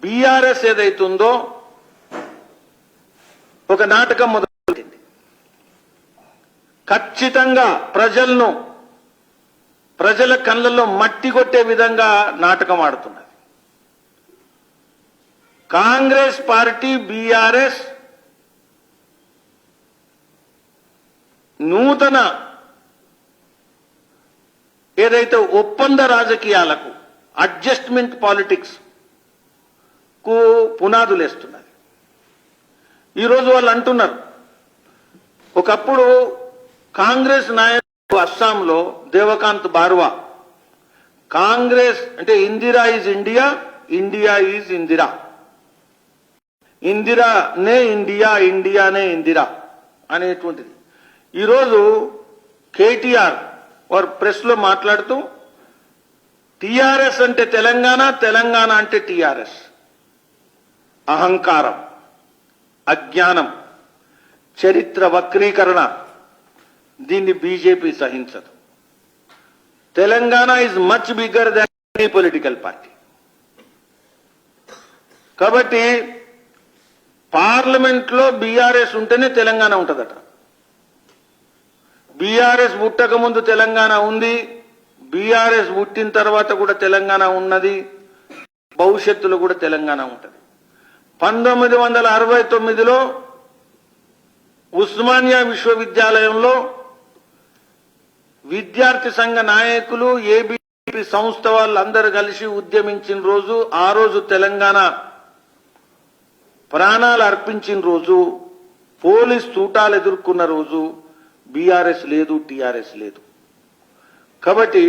BRS ఏదైతుందో ఒక నాటకం మొదలుపెట్టింది. ఖచ్చితంగా ప్రజల కళ్ళల్లో మట్టి కొట్టే విధంగా నాటకం ఆడుతున్నది. కాంగ్రెస్ పార్టీ బీఆర్ఎస్ నూతన ఏదైతే ఒప్పంద రాజకీయాలకు అడ్జస్ట్మెంట్ పాలిటిక్స్ కు పునాదులేస్తున్నది. ఈరోజు వాళ్ళు అంటున్నారు, ఒకప్పుడు కాంగ్రెస్ నాయకుడు అస్సాంలో దేవకాంత్ బార్వా కాంగ్రెస్ అంటే Indira is India, India is Indira, ఇందిరానే ఇండియా, ఇండియానే ఇందిరా అనేటువంటిది. ఈరోజు కేటీఆర్ వారు ప్రెస్ లో మాట్లాడుతూ టీఆర్ఎస్ అంటే తెలంగాణ, తెలంగాణ అంటే టీఆర్ఎస్. అహంకారం, అజ్ఞానం, చరిత్ర వక్రీకరణ, దీన్ని బీజేపీ సహించదు. Telangana is much bigger than any political party. కాబట్టి పార్లమెంట్ లో బీఆర్ఎస్ ఉంటేనే తెలంగాణ ఉంటుందట. బీఆర్ఎస్ పుట్టక ముందు తెలంగాణ ఉంది, బీఆర్ఎస్ పుట్టిన తర్వాత కూడా తెలంగాణ ఉన్నది, భవిష్యత్తులో కూడా తెలంగాణ ఉంటుంది. 1969లో ఉస్మానియా విశ్వవిద్యాలయంలో విద్యార్థి సంఘ నాయకులు, ఏబీవీపీ సంస్థ వాళ్ళందరూ కలిసి ఉద్యమించిన రోజు, ఆ రోజు తెలంగాణ ప్రాణాలు అర్పించిన రోజు, పోలీస్ తూటాలు ఎదుర్కొన్న రోజు బీఆర్ఎస్ లేదు, టీఆర్ఎస్ లేదు. కాబట్టి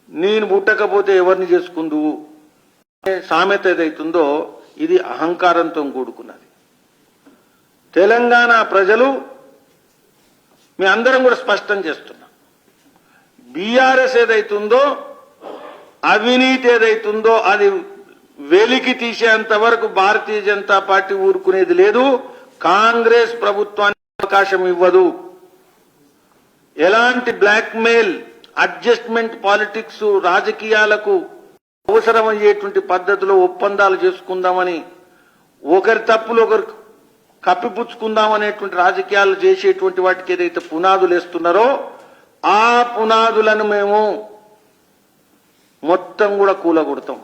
నేను పుట్టకపోతే ఎవరిని చేసుకుందువు సామెత ఏదైతుందో ఇది అహంకారంతో కూడుకున్నది. తెలంగాణ ప్రజలు మీ అందరం కూడా స్పష్టం చేస్తున్నాం, బీఆర్ఎస్ ఏదైతుందో అవినీతి ఏదైతుందో అది వెలికి తీసేంత వరకు భారతీయ జనతా పార్టీ ఊరుకునేది లేదు. కాంగ్రెస్ ప్రభుత్వానికి అవకాశం ఇవ్వదు. ఎలాంటి బ్లాక్మెయిల్, అడ్జస్ట్మెంట్ పాలిటిక్స్, రాజకీయాలకు అవసరమయ్యేటువంటి పద్ధతిలో ఒప్పందాలు చేసుకుందామని, ఒకరి తప్పులు ఒకరు కప్పిపుచ్చుకుందామనేటువంటి రాజకీయాలు చేసేటువంటి వాటికి ఏదైతే పునాదులు వేస్తున్నారో ఆ పునాదులను మేము మొత్తం కూడా కూలగొడతాం.